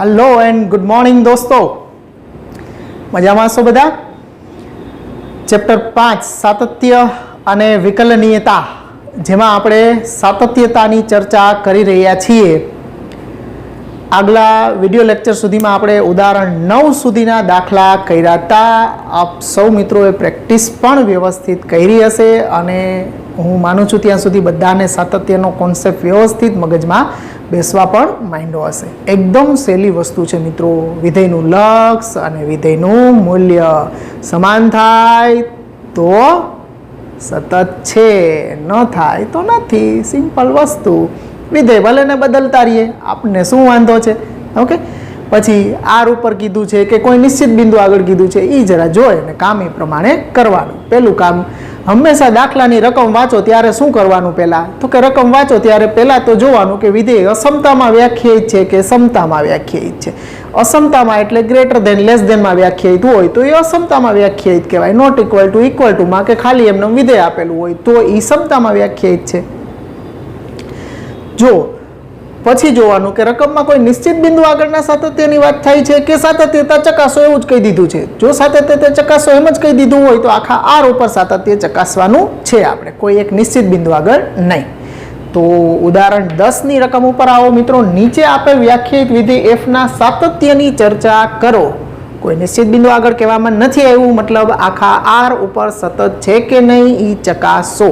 Hello and good morning दोस्तों, मजाમાં છો બધા? ચેપ્ટર 5 સાતત્ય અને વિકલનીયતા, જેમાં આપણે સાતત્યતાની ચર્ચા કરી રહ્યા છીએ. આગલા વિડિયો લેક્ચર સુધીમાં આપણે ઉદાહરણ 9 સુધીના દાખલા કર્યા હતા. આપ સૌ મિત્રોએ પ્રેક્ટિસ પણ વ્યવસ્થિત કરી હશે અને હું માનું છું ત્યાં સુધી બધાને સાતત્યનો કોન્સેપ્ટ વ્યવસ્થિત મગજમાં બેસવા પણ માંડ્યો હશે. એકદમ સહેલી વસ્તુ છે મિત્રો. વિધેયનું લક્ષ અને વિધેયનું મૂલ્ય સમાન થાય તો સતત છે, ન થાય તો નથી. સિમ્પલ વસ્તુ. વિધેય ભલે ને બદલતા રહીએ, આપણને શું વાંધો છે? ઓકે. પછી આર ઉપર કીધું છે કે કોઈ નિશ્ચિત બિંદુ આગળ કીધું છે, એ જરા જોઈ ને કામ એ પ્રમાણે કરવાનું. પહેલું કામ, હંમેશા દાખલાની રકમ વાંચો ત્યારે શું કરવાનું? પહેલાં તો કે રકમ વાંચો ત્યારે પહેલાં તો જોવાનું કે વિધેય અસમતામાં વ્યાખ્યાયિત છે કે સમતામાં વ્યાખ્યાયિત છે. અસમતામાં એટલે ગ્રેટર ધેન લેસ ધેનમાં વ્યાખ્યાયિત હોય તો એ અસમતામાં વ્યાખ્યાયિત કહેવાય. નોટ ઇક્વલ ટુમાં કે ખાલી એમને વિધેય આપેલું હોય તો એ સમતામાં વ્યાખ્યાયિત છે. જો પછી જોવાનું કે રકમમાં કોઈ નિશ્ચિત બિંદુ આગળના સાતત્યની વાત થાય છે કે સાતત્યતા ચકાસો, એવું જ કહી દીધું છે. જો સાતત્યતા ચકાસો એમ જ કહી દીધું હોય તો આખા આર ઉપર સાતત્ય ચકાસવાનું છે આપણે, કોઈ એક નિશ્ચિત બિંદુ આગળ નહીં. તો ઉદાહરણ 10 ની રકમ ઉપર આવો મિત્રો. નીચે આપેલ વ્યાખ્યાયિત વિધેય f ના સાતત્યની ચર્ચા કરો. કોઈ નિશ્ચિત બિંદુ આગળ કહેવામાં નથી આવ્યું, મતલબ આખા આર ઉપર સતત છે કે નહીં એ ચકાસો.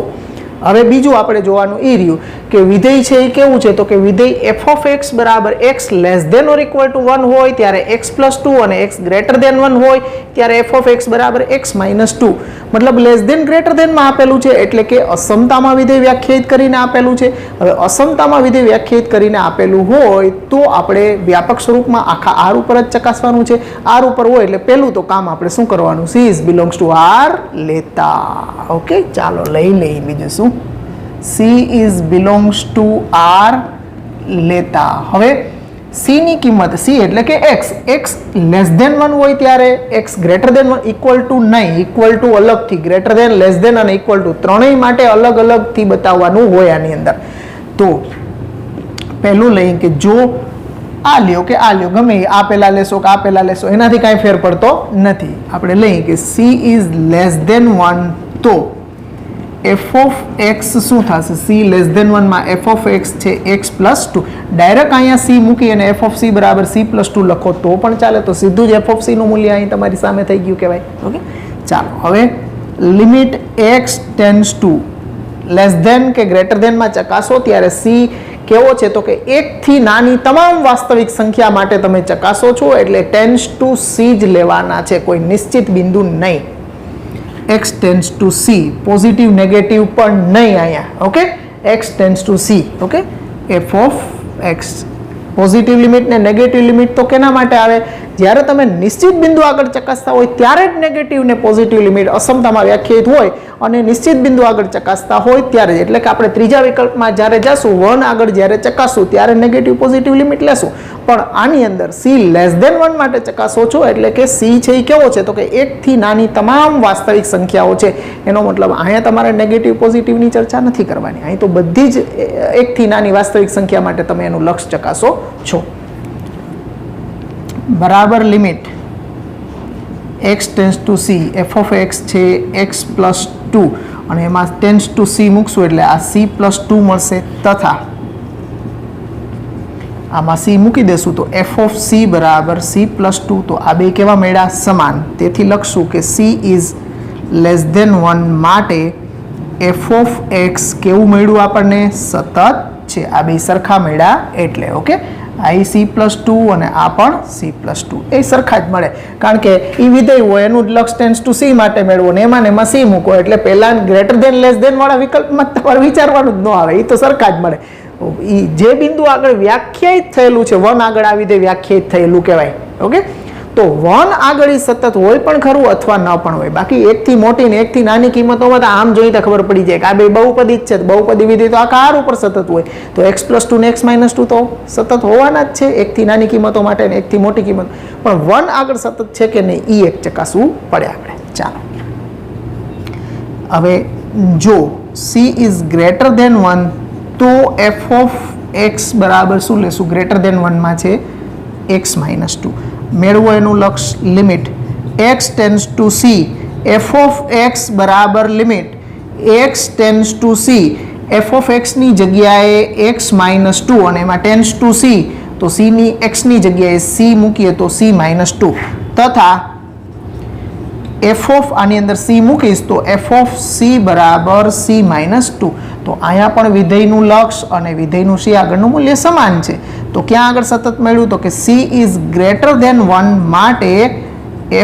હવે બીજું આપણે જોવાનું એ રહ્યું કે વિધેય છે એ કેવું છે, તો કે વિધેય f of x બરાબર x less than or equal to 1 હોય ત્યારે x પ્લસ 2 અને x ગ્રેટર ધેન 1 હોય ત્યારે f of x બરાબર x માઇનસ 2. મતલબ લેસ ધેન ગ્રેટર ધેનમાં આપેલું છે એટલે કે અસમતામાં વિધેય વ્યાખ્યાયિત કરીને આપેલું છે. હવે અસમતામાં વિધેય વ્યાખ્યાયિત કરીને આપેલું હોય તો આપણે વ્યાપક સ્વરૂપમાં આખા આર ઉપર જ ચકાસવાનું છે. આર ઉપર હોય એટલે પહેલું તો કામ આપણે શું કરવાનું? c is belongs to r લેતા. ઓકે, ચાલો લઈ લઈએ બીજું શું. c is belongs to r લેતા. હવે c ની કિંમત, c એટલે કે x લેસ ધેન 1 હોય ત્યારે x greater than 1 equal to નહીં, ઇક્વલ ટુ અલગથી, ગ્રેટર ધેન, લેસ ધેન અને ઇક્વલ ટુ ત્રણેય માટે અલગ અલગથી બતાવવાનું હોય આની અંદર. તો પહેલું લઈએ કે જો આ લ્યો કે આ લ્યો, ગમે આ પહેલા લેશો કે આ પહેલા લેશો, એનાથી કાંઈ ફેર પડતો નથી. આપણે લઈએ કે c is લેસ ધેન 1 તો f of x શું થશે? c લેસ ધેન 1 માં f of x છે x પ્લસ 2. ડાયરેક્ટ અહીંયા c મૂકી અને f of c બરાબર c પ્લસ 2 લખો તો પણ ચાલે. તો સીધું જ f of c નું મૂલ્ય અહીં તમારી સામે થઈ ગયું કહેવાય. ઓકે, ચાલો હવે limit x tends to less than કે ગ્રેટર ધેનમાં ચકાસો ત્યારે c કેવો છે, તો કે 1 થી નાની તમામ વાસ્તવિક સંખ્યા માટે તમે ચકાસો છો એટલે ટેન્ડ્સ ટુ c જ લેવાના છે, કોઈ નિશ્ચિત બિંદુ નહીં. x tends to c, positive negative પણ નહીં અહીંયા. Okay, x tends to c. Okay, f of x. Positive limit ને નેગેટિવ લિમિટ તો કેના માટે આવે? જ્યારે તમે નિશ્ચિત બિંદુ આગળ ચકાસતા હોય ત્યારે જ નેગેટિવ ને પોઝિટિવ લિમિટ અસમતામાં વ્યાખ્યાયિત હોય અને નિશ્ચિત બિંદુ આગળ ચકાસતા હોય ત્યારે જ. એટલે કે આપણે ત્રીજા વિકલ્પમાં જ્યારે જશું, 1 આગળ જ્યારે ચકાસું ત્યારે નેગેટિવ પોઝિટિવ લિમિટ લેશું. પણ આની અંદર c લેસ ધેન 1 માટે ચકાસો છો એટલે કે c છે એ કેવો છે, તો કે 1 થી નાની તમામ વાસ્તવિક સંખ્યાઓ છે. એનો મતલબ અહીંયા તમારે નેગેટિવ પોઝિટિવની ચર્ચા નથી કરવાની. અહીં તો બધી જ 1 થી નાની વાસ્તવિક સંખ્યા માટે તમે એનું લક્ષ ચકાસો છો. બરાબર limit x tends to c, f of x છે x પ્લસ 2 અને એમાં ટેન્ડ્સ ટુ c મૂકશું એટલે આ c પ્લસ 2 મળશે, તથા આમાં c મૂકી દેશું તો f of c બરાબર c પ્લસ 2. તો આ બે કેવા મળ્યા? સમાન. તેથી લખશું કે c is લેસ ધેન 1 માટે f of x કેવું મળ્યું આપણને? સતત છે. આ બે સરખા મળ્યા એટલે. ઓકે, આ c પ્લસ 2 અને આ પણ c પ્લસ 2 એ સરખા જ મળે, કારણ કે એ વિધેય હોય એનું લક્ષ ટેન્ડ્સ ટુ c માટે મેળવો ને એમાં c મૂકો એટલે પહેલા ગ્રેટર ધેન લેસ ધેન વાળા વિકલ્પમાં તમારે વિચારવાનું જ ન આવે, એ તો સરખા જ મળે. જે બિંદુ આગળ વ્યાખ્યાયિત થયેલું છે, 1 આગળ આ વિધેય વ્યાખ્યાયિત થયેલું કહેવાય. ઓકે, તો 1 આગળ સતત હોય પણ ખરું અથવા ન પણ હોય. બાકી 1 થી મોટી ને 1 થી નાની કિંમતોમાં તો આમ જોઈ તો ખબર પડી જાય કે આ બે બહુપદી જ છે. બહુપદી વિધેય તો આખા આર ઉપર સતત હોય તો x પ્લસ 2 ને x માઇનસ 2 તો સતત હોવાના જ છે 1 થી નાની કિંમતો માટે ને 1 થી મોટી કિંમત. પણ 1 આગળ સતત છે કે નહીં એ એક ચકાસવું પડે આપણે. ચાલો હવે જો c ઇઝ ગ્રેટર ધેન 1 તો f of x બરાબર શું લેશું? ગ્રેટર ધેન 1 માં છે x માઇનસ 2 મેળવો એનું લક્ષ limit x tends to c f of x બરાબર limit x tends to c f of x ની જગ્યાએ x માઇનસ 2 અને એમાં ટેન્સ ટુ c તો c ની x ની જગ્યાએ c મૂકીએ તો c માઇનસ 2 તથા f ઓફ આની અંદર c મૂકીશ તો f ઓફ c બરાબર c માઇનસ 2 તો અહીંયા પણ વિધેયનું લક્ષ અને વિધેયનું c આગળનું મૂલ્ય સમાન છે તો ક્યાં આગળ સતત મળ્યું તો કે c ઇઝ ગ્રેટર ધેન 1 માટે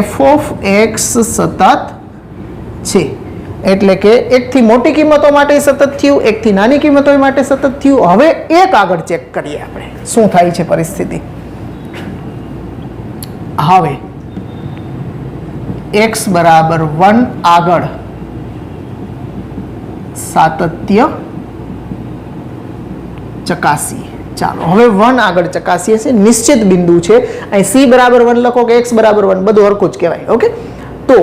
f ઓફ x સતત છે એટલે કે એકથી મોટી કિંમતો માટે સતત થયું એકથી નાની કિંમતો માટે સતત થયું હવે એક આગળ ચેક કરીએ આપણે શું થાય છે પરિસ્થિતિ હવે x બરાબર 1 આગળ સાતત્ય ચકાસીએ ચાલો હવે 1 આગળ ચકાસીએ છે નિશ્ચિત બિંદુ છે અહીં c બરાબર 1 લખો કે x બરાબર 1 બધું હરખું જ કહેવાય ઓકે તો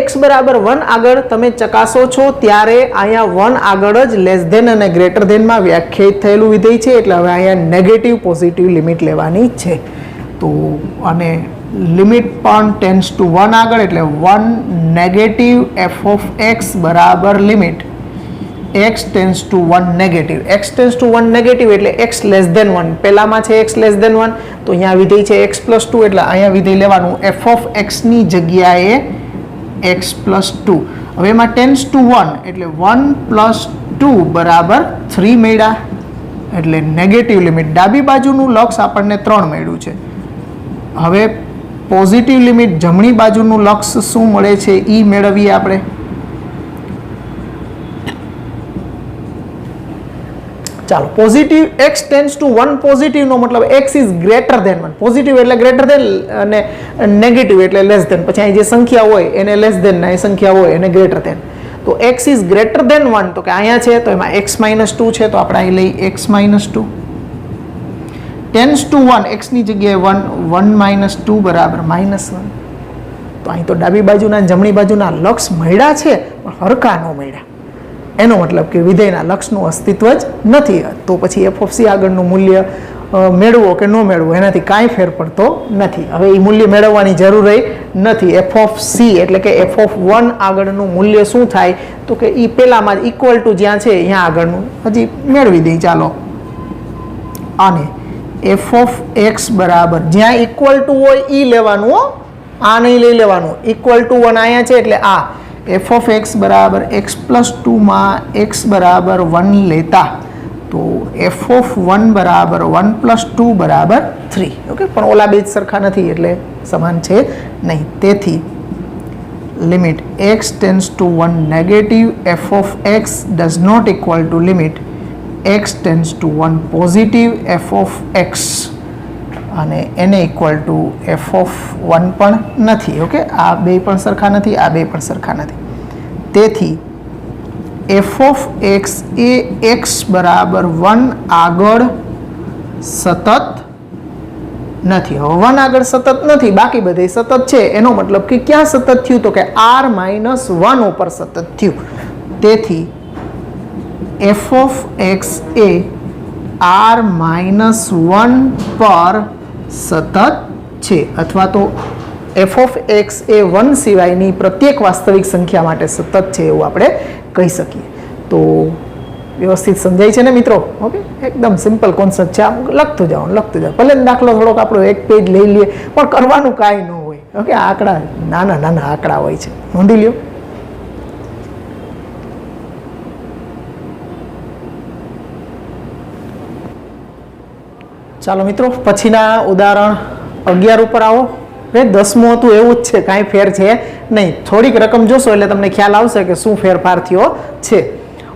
x બરાબર 1 આગળ તમે ચકાસો છો ત્યારે અહીંયા 1 આગળ જ લેસ ધેન અને ગ્રેટર ધેનમાં વ્યાખ્યાયિત થયેલું વિધેય છે એટલે હવે અહીંયા નેગેટિવ પોઝિટિવ લિમિટ લેવાની છે તો અને લિમિટ પણ ટેન્સ ટુ 1 આગળ એટલે 1 નેગેટિવ f ઓફ x બરાબર limit x tends to 1 negative x tends to 1 negative એટલે x લેસ ધેન 1 પહેલામાં છે x લેસ ધેન 1 તો અહીંયા વિધેય છે x પ્લસ 2 એટલે અહીંયા વિધેય લેવાનું f ઓફ x ની જગ્યાએ x પ્લસ 2 હવે એમાં ટેન્સ ટુ 1 એટલે 1 પ્લસ 2 બરાબર 3 મળ્યા એટલે નેગેટિવ લિમિટ ડાબી બાજુનું લક્ષ આપણને 3 મળ્યું છે હવે પોઝિટિવ લિમિટ જમણી બાજુનું લક્ષ શું મળે છે એ મેળવીએ આપણે ચાલો positive x tends to 1 positive નો મતલબ x is greater than 1 positive એટલે ગ્રેટર ધેન અને નેગેટિવ એટલે લેસ ધેન પછી અહીં જે સંખ્યા હોય એને લેસ ધેન ના એ સંખ્યા હોય એને ગ્રેટર ધેન તો x ઇઝ ગ્રેટર ધેન 1 તો કે અહીંયા છે તો એમાં x માઇનસ 2 છે તો આપણે અહીં લઈ x minus 2 tense to 1 x ની જગ્યાએ 1 માઇનસ 2 બરાબર માઇનસ 1 તો અહીં તો ડાબી બાજુના જમણી બાજુના લક્ષ મળ્યા છે પણ હરખા ન મળ્યા એનો મતલબ કે વિધેયના લક્ષનું અસ્તિત્વ જ નથી તો પછી f ઓફ c આગળનું મૂલ્ય મેળવો કે ન મેળવો એનાથી કાંઈ ફેર પડતો નથી હવે એ મૂલ્ય મેળવવાની જરૂર નથી f ઓફ c એટલે કે f ઓફ 1 આગળનું મૂલ્ય શું થાય તો કે એ પહેલામાં જ ઇક્વલ ટુ જ્યાં છે અહીંયા આગળનું હજી મેળવી દઈએ ચાલો અને f ઓફ x બરાબર જ્યાં ઇક્વલ ટુ હોય એ લેવાનું આ નહીં લઈ લેવાનું ઇક્વલ ટુ 1 અહીંયા છે એટલે આ f ઓફ x બરાબર x પ્લસ 2 માં x બરાબર 1 લેતા તો f ઓફ 1 બરાબર 1 પ્લસ 2 બરાબર 3 ઓકે પણ ઓલા બે જ સરખા નથી એટલે સમાન છે નહીં તેથી limit x tends to 1 negative f of x does not equal to limit x tends to 1 positive f of x અને એને ઇક્વલ ટુ f ઓફ 1 પણ નથી ઓકે આ બે પણ સરખા નથી આ બે પણ સરખા નથી તેથી f of x A x બરાબર 1 આગળ સતત નથી હવે 1 આગળ સતત નથી બાકી બધે સતત છે એનો મતલબ કે ક્યાં સતત થયું તો કે r માઇનસ 1 ઉપર સતત થયું તેથી f of x A r minus 1 પર સતત છે અથવા તો f ઓફ x એ 1 સિવાયની પ્રત્યેક વાસ્તવિક સંખ્યા માટે સતત છે એવું આપણે કહી શકીએ તો વ્યવસ્થિત સમજાય છે ને મિત્રો ઓકે એકદમ સિમ્પલ કોન્સેપ્ટ છે આમ લખતું જાઓ ભલે દાખલો થોડોક આપણો એક પેજ લઈ લઈએ પણ કરવાનું કાંઈ ન હોય ઓકે આંકડા નાના નાના આંકડા હોય છે નોંધી લ્યો ચાલો મિત્રો પછીના ઉદાહરણ 11 ઉપર આવો હવે 10મું હતું એવું જ છે કાંઈ ફેર છે નહીં થોડીક રકમ જોશો એટલે તમને ખ્યાલ આવશે કે શું ફેરફાર થયો છે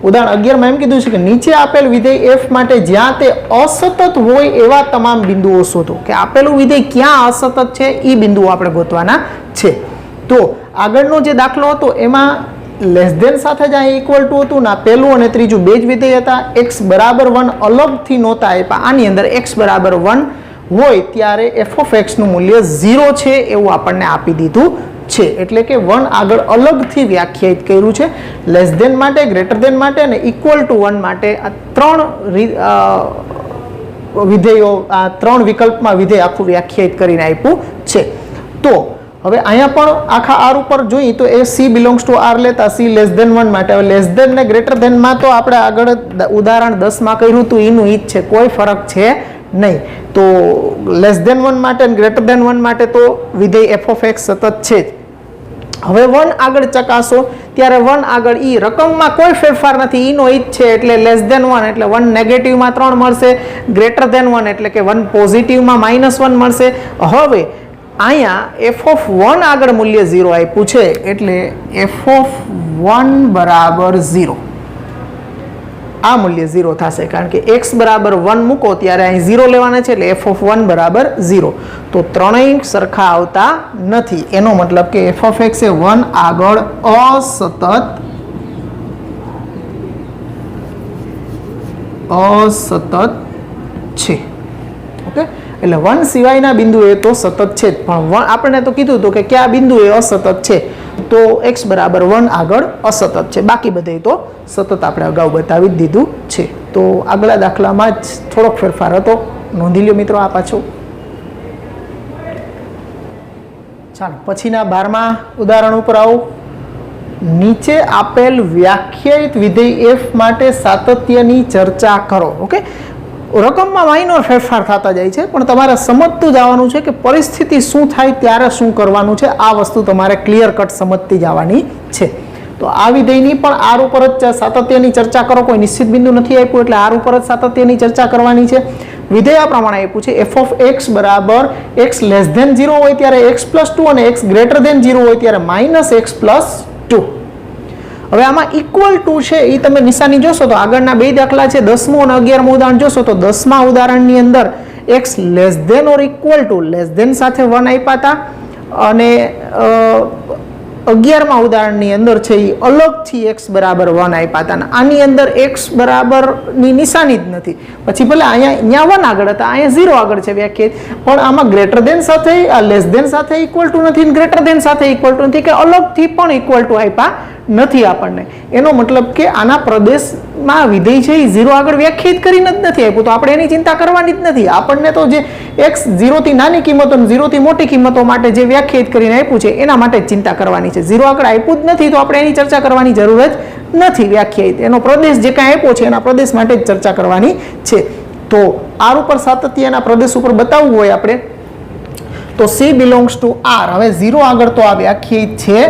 ઉદાહરણ 11માં એમ કીધું છે કે નીચે આપેલ વિધેય f માટે જ્યાં તે અસતત હોય એવા તમામ બિંદુઓ શોધો કે આપેલું વિધેય ક્યાં અસતત છે એ બિંદુઓ આપણે ગોતવાના છે તો આગળનો જે દાખલો હતો એમાં લેસ ધેન સાથે જ અહીં ઇક્વલ ટુ હતું ના પહેલું અને ત્રીજું બે જ વિધેય હતા x બરાબર 1 અલગથી નહોતા આપ્યા આની અંદર x બરાબર 1 હોય ત્યારે f ઓફ x નું મૂલ્ય 0 છે એવું આપણને આપી દીધું છે એટલે કે 1 આગળ અલગથી વ્યાખ્યાયિત કર્યું છે લેસ ધેન માટે ગ્રેટર ધેન માટે અને ઇક્વલ ટુ 1 માટે આ ત્રણ વિધેયો આ 3 વિકલ્પમાં વિધેય આખું વ્યાખ્યાયિત કરીને આપ્યું છે. તો હવે અહીંયા પણ આખા આર ઉપર જોઈએ તો A C belongs to R લેતા સી લેસ ધેન 1 માટે. હવે લેસ ધેન ને ગ્રેટર ધેનમાં તો આપણે આગળ ઉદાહરણ 10 માં કર્યું હતું એનું ઈ જ છે, કોઈ ફરક છે નહીં. તો લેસ ધેન 1 માટે અને ગ્રેટર ધેન 1 માટે તો વિધેય એફ ઓફ એક્સ સતત છે જ. હવે 1 આગળ ચકાસો ત્યારે 1 આગળ ઈ રકમમાં કોઈ ફેરફાર નથી, ઈનો ઈ જ છે એટલે લેસ ધેન 1 એટલે 1 નેગેટિવમાં 3 મળશે, ગ્રેટર ધેન 1 એટલે કે 1 પોઝિટિવમાં -1 મળશે. હવે અહીંયા એફ ઓફ 1 આગળ મૂલ્ય 0 આપ્યું છે એટલે એફ ઓફ 1 બરાબર 0, આ મૂલ્ય 0 થશે કારણ કે x બરાબર 1 મૂકો ત્યારે અહીં 0 લેવાના છે એટલે એફ ઓફ 1 બરાબર 0. તો ત્રણેય સરખા આવતા નથી, એનો મતલબ કે એફ ઓફ એક્સ એ 1 આગળ અસતત છે. ઓકે, એટલે 1 સિવાયના બિંદુએ તો સતત છે જ, પણ આપણે તો કીધું હતું કે કયા બિંદુએ અસતત છે તો x બરાબર 1 આગળ અસતત છે, બાકી બધે તો સતત આપણે અગાઉ બતાવી જ દીધું છે. તો આગલા દાખલામાં જ થોડોક ફેરફાર હતો, નોંધી લ્યો મિત્રો આ પાછો. ચાલો પછીના 12મા ઉદાહરણ ઉપર આવો. નીચે આપેલ વ્યાખ્યાયિત વિધેય f માટે સાતત્યની ચર્ચા કરો. ઓકે, રકમમાં માઇનોર ફેરફાર થતા જાય છે પણ તમારે સમજતું જવાનું છે કે પરિસ્થિતિ શું થાય ત્યારે શું કરવાનું છે, આ વસ્તુ તમારે ક્લિયર કટ સમજતી જવાની છે. તો આ વિધેયની પણ આર ઉપર જ સાતત્યની ચર્ચા કરો, કોઈ નિશ્ચિત બિંદુ નથી આપ્યું એટલે આર ઉપર જ સાતત્યની ચર્ચા કરવાની છે. વિધેય આ પ્રમાણે આપ્યું છે એફ ઓફ એક્સ બરાબર એક્સ લેસ ધેન 0 હોય ત્યારે x પ્લસ 2 અને x ગ્રેટર ધેન 0 હોય ત્યારે માઇનસ એક્સ પ્લસ 2. હવે આમાં ઇક્વલ ટુ છે એ તમે નિશાની જોશો તો આગળના બે દાખલા છે 10મું અને 11મું ઉદાહરણ જોશો તો 10મા ઉદાહરણની અંદર x less than or equal to less than સાથે 1 આપ્યા હતા અને 11મા ઉદાહરણની અંદર છે એ અલગથી x બરાબર 1 આપ્યા હતા. આની અંદર x બરાબરની નિશાની જ નથી, પછી ભલે અહીંયા 1 આગળ હતા અહીંયા 0 આગળ છે વ્યાખ્યાયિત, પણ આમાં ગ્રેટર ધેન સાથે આ લેસ ધેન સાથે ઇક્વલ ટુ નથી, ગ્રેટર ધેન સાથે ઇક્વલ ટુ નથી કે અલગથી પણ ઇક્વલ ટુ આપ્યા નથી આપણને. એનો મતલબ કે આના પ્રદેશમાં વિધેય છે એ 0 આગળ વ્યાખ્યાયિત કરીને જ નથી આપ્યું, તો આપણે એની ચિંતા કરવાની જ નથી. આપણને તો જે x 0 થી નાની કિંમતો અને 0 થી મોટી કિંમતો માટે જે વ્યાખ્યાયિત કરીને આપ્યું છે એના માટે જ ચિંતા કરવાની છે. 0 આગળ આપ્યું જ નથી તો આપણે એની ચર્ચા કરવાની જરૂર જ નથી વ્યાખ્યાયિત, એનો પ્રદેશ જે કાંઈ આપ્યો છે એના પ્રદેશ માટે જ ચર્ચા કરવાની છે. તો આર ઉપર સાતત્ય એના પ્રદેશ ઉપર બતાવવું હોય આપણે તો c બિલોંગ્સ ટુ r. હવે 0 આગળ તો આ વ્યાખ્યાયિત છે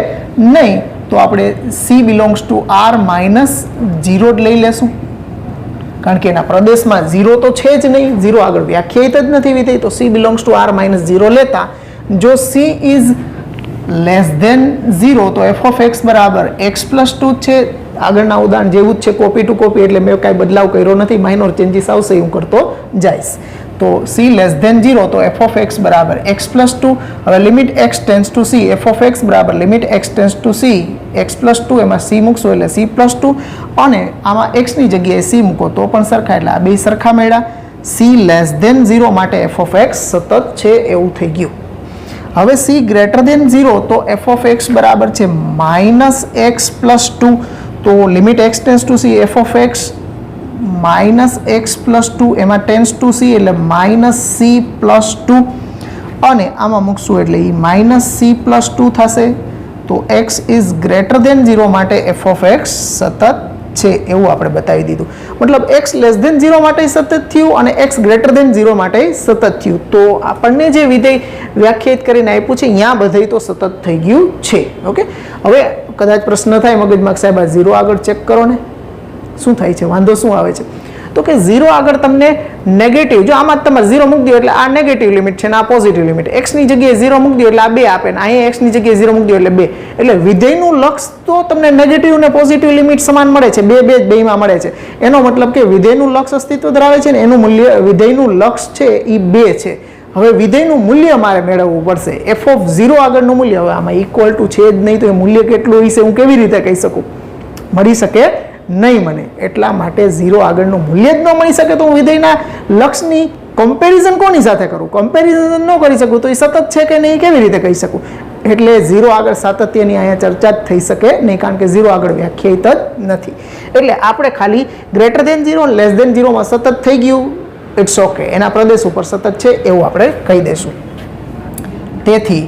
નહીં તો આપણે c belongs to r minus 0 જ લઈ લેશું કારણ કે એના પ્રદેશમાં 0 તો છે જ નહીં, 0 આગળ વ્યાખ્યાયિત જ નથી વિધેય, તો c belongs to r minus 0 લેતા જો c ઇઝ લેસ ધેન 0 તો એફ ઓફ એક્સ બરાબર x પ્લસ 2 છે. આગળના ઉદાહરણ જેવું જ છે, કોપી ટુ કોપી, એટલે મેં કાંઈ બદલાવ કર્યો નથી, માઇનોર ચેન્જીસ આવશે હું કરતો જઈશ. તો c લેસ ધેન 0 તો એફ ઓફ એક્સ બરાબર x પ્લસ 2. હવે limit x tends to c F of X બરાબર limit x tends to c x plus 2, એમાં c મૂકશો એટલે c પ્લસ 2 અને આમાં x ની જગ્યાએ c મૂકો તો પણ સરખા, એટલે આ બે સરખા મળ્યા. c લેસ ધેન 0 માટે એફ ઓફ એક્સ સતત છે એવું થઈ ગયું. હવે c ગ્રેટર ધેન 0 તો એફ ઓફ એક્સ બરાબર છે માઇનસ x પ્લસ 2, તો limit x tends to c F of x minus x plus 2 એમાં ટેન્સ ટુ સી એટલે માઇનસ સી પ્લસ 2 અને આમાં મૂકશું એટલે એ માઇનસ સી પ્લસ 2 થશે. તો એક્સ ઇઝ ગ્રેટર ધેન 0 માટે એફ ઓફ એક્સ સતત છે એવું આપણે બતાવી દીધું. મતલબ એક્સ લેસ ધેન 0 માટે સતત થયું અને એક્સ ગ્રેટર ધેન 0 માટે સતત થયું. તો આપણને જે વિધેય વ્યાખ્યાયિત કરીને આપ્યું છે ત્યાં બધે તો સતત થઈ ગયું છે. ઓકે, હવે કદાચ પ્રશ્ન થાય મગજમાં સાહેબ આ 0 આગળ ચેક કરો ને શું થાય છે, વાંધો શું આવે છે, તો કે 0 આગળ તમને નેગેટિવ, જો આમાં તમારે 0 મૂકી દો એટલે આ નેગેટિવ લિમિટ છે ને આ પોઝિટિવ લિમિટ, x ની જગ્યાએ 0 મૂકી દો એટલે આ 2 આપે ને અહીંયા x ની જગ્યાએ 0 મૂકી દો એટલે 2, એટલે વિધેયનું લક્ષ તો તમને નેગેટિવ ને પોઝિટિવ લિમિટ સમાન મળે છે, બે બેમાં મળે છે. એનો મતલબ કે વિધેયનું લક્ષ અસ્તિત્વ ધરાવે છે ને એનું મૂલ્ય વિધેયનું લક્ષ છે એ 2 છે. હવે વિધેયનું મૂલ્ય મારે મેળવવું પડશે. એફ ઓફ 0 આગળનું મૂલ્ય, હવે આમાં ઇક્વલ ટુ છે જ નહીં તો એ મૂલ્ય કેટલું હશે હું કેવી રીતે કહી શકું, મળી શકે નહીં મને. એટલા માટે 0 આગળનું મૂલ્ય જ ન મળી શકે તો હું વિધેયના લક્ષની કમ્પેરિઝન કોની સાથે કરું, કમ્પેરિઝન ન કરી શકું તો એ સતત છે કે નહીં કેવી રીતે કહી શકું. એટલે 0 આગળ સાતત્યની અહીંયા ચર્ચા જ થઈ શકે નહીં કારણ કે 0 આગળ વ્યાખ્યાયિત જ નથી. એટલે આપણે ખાલી ગ્રેટર ધેન 0 લેસ ધેન 0 માં સતત થઈ ગયું ઇટ્સ ઓકે, એના પ્રદેશ ઉપર સતત છે એવું આપણે કહી દઈશું. તેથી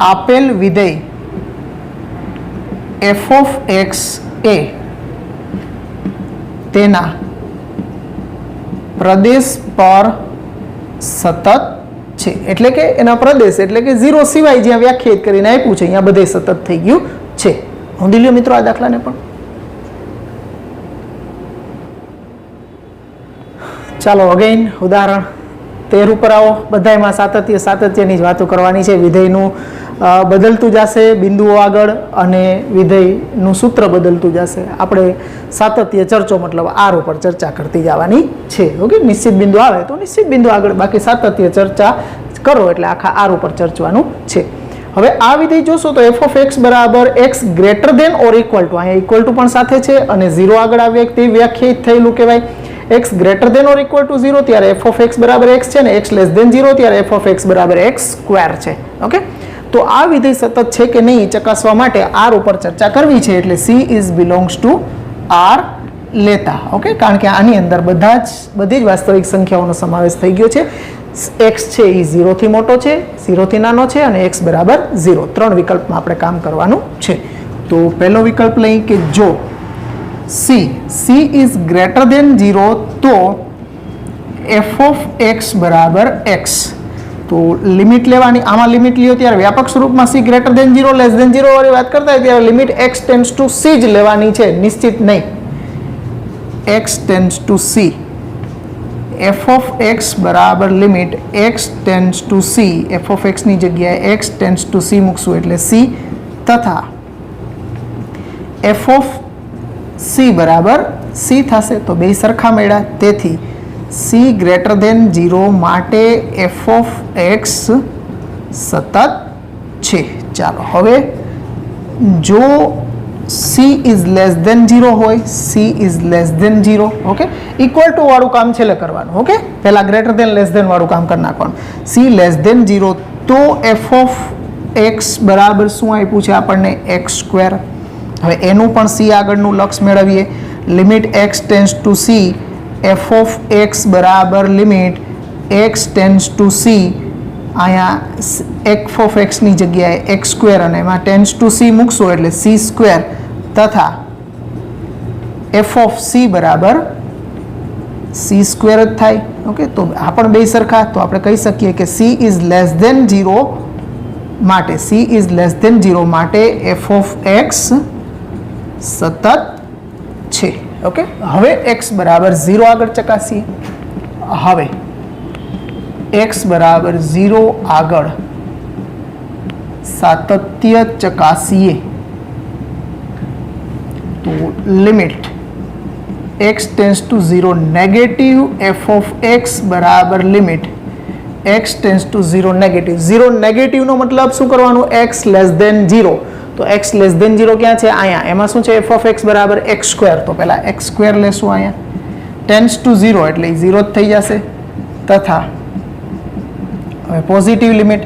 આપેલ વિધેય f of x એ તેના પ્રદેશ પર સતત છે. એટલે કે એના પ્રદેશ એટલે કે 0 સિવાય જ્યાં વ્યાખ્યાયિત કરીને આપ્યું છે અહીંયા બધે સતત થઈ ગયું છે. નોંધી લ્યો મિત્રો આ દાખલાને પણ. ચાલો અગેન ઉદાહરણ 13 ઉપર આવો. બધાયમાં સાતત્યની જ વાતો કરવાની છે. વિધેયનું બદલતું જશે બિંદુઓ આગળ અને વિધેયનું સૂત્ર બદલતું જશે. આપણે સાતત્ય ચર્ચો મતલબ આર ઉપર ચર્ચા કરતી જવાની છે. ઓકે, નિશ્ચિત બિંદુ આવે તો નિશ્ચિત બિંદુ આગળ, બાકી સાતત્ય ચર્ચા કરો એટલે આખા આર ઉપર ચર્ચવાનું છે. હવે આ વિધેય જોશો તો f of x બરાબર x ગ્રેટર દેન ઓર ઇક્વલ ટુ, અહીંયા ઇક્વલ ટુ પણ સાથે છે અને 0 આગળ આવે તે વ્યાખ્યાયિત થયેલું કહેવાય. x greater than or equal to 0 ત્યારે f of x બરાબર x છે, અને x લેસ દેન 0 ત્યારે f of x બરાબર x સ્ક્વેર છે. ઓકે, તો આ વિધેય સતત છે કે નહીં ચકાસવા માટે આર ઉપર ચર્ચા કરવી છે. એટલે c is belongs to R લેતા. ઓકે, કારણ કે આની અંદર બધી જ વાસ્તવિક સંખ્યાઓનો સમાવેશ થઈ ગયો છે. x છે એ 0 થી મોટો છે, 0 થી નાનો છે અને x બરાબર 0. 3 વિકલ્પમાં આપણે કામ કરવાનું છે. તો પહેલો વિકલ્પ લઈ કે જો c ઇઝ ગ્રેટર દેન 0 તો f of x બરાબર x. તો લિમિટ લેવાની, આમાં લિમિટ લ્યો ત્યારે વ્યાપક સ્વરૂપમાં c greater than 0 less than 0 વાળી વાત કરતા હોય ત્યારે limit x tends to c જ લેવાની છે, નિશ્ચિત નહીં. x tends to c, f of x બરાબર limit x tends to c, f of x ની જગ્યાએ x ટેન્ડ્સ ટુ c મૂકશું એટલે c, તથા f of c બરાબર c થશે તો બે સરખા મળ્યા. તેથી c ગ્રેટર દેન 0 માટે f of x સતત છે. ચાલો હવે જો c ઇઝ લેસ દેન 0 હોય, c is less than 0, okay, equal to વાળું કામ છેલ્લે કરવાનું. ઓકે, પહેલા ગ્રેટર દેન લેસ દેન વાળું કામ કરી નાખવાનું. c લેસ દેન 0 તો f of x બરાબર શું આપ્યું છે આપણને x સ્ક્વેર. હવે એનું પણ c આગળનું લક્ષ મેળવીએ. Limit x tends to c, f of x બરાબર limit x tends to c, અહીંયા f of x ની જગ્યાએ x સ્ક્વેર અને એમાં ટેન્ડ્સ ટુ c મૂકશો એટલે c સ્ક્વેર, તથા f of c બરાબર c સ્ક્વેર જ થાય. ઓકે, તો આ પણ બે સરખા, તો આપણે કહી શકીએ કે c ઇઝ લેસ દેન 0 માટે f of x સતત છે. ઓકે, હવે x બરાબર 0 આગળ ચકાસીએ. હવે x બરાબર 0 આગળ સાતત્ય ચકાસીએ તો limit x tends to 0 negative f of x બરાબર limit x tends to 0 negative. 0 નેગેટિવનો મતલબ શું કરવાનું? x less than 0. તો x લેસ દેન 0 ક્યાં છે? અહીંયા. એમાં શું છે? f of x બરાબર x સ્ક્વેર. તો પહેલા x સ્ક્વેર લેશું અહીંયા. ટેન્ડ્સ ટુ 0 એટલે 0 જ થઈ જશે. તથા હવે positive limit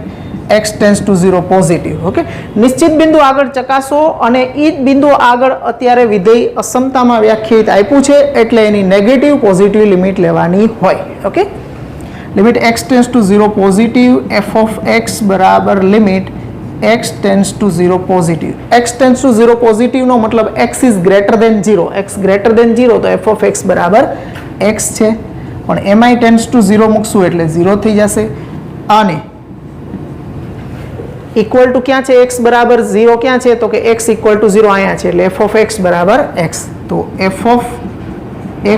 x tends to 0 positive. Okay, નિશ્ચિત બિંદુ આગળ ચકાસો અને એ જ બિંદુ આગળ અત્યારે વિધેય અસમતામાં વ્યાખ્યાયિત આપ્યું છે એટલે એની નેગેટિવ પોઝિટિવ લિમિટ લેવાની હોય. Okay, limit x tends to 0 positive, f of x બરાબર limit x tends to 0 positive. x tends to 0 પોઝિટિવનો મતલબ x is greater than 0. x greater than 0 તો f of x બરાબર x છે, પણ એમાંય tends to 0 મૂકશું એટલે 0 થઈ જશે. અને ઇક્વલ ટુ ક્યાં છે? x બરાબર 0 ક્યાં છે? તો કે x ઇક્વલ ટુ 0 અહીંયા છે એટલે f of x બરાબર x. તો f of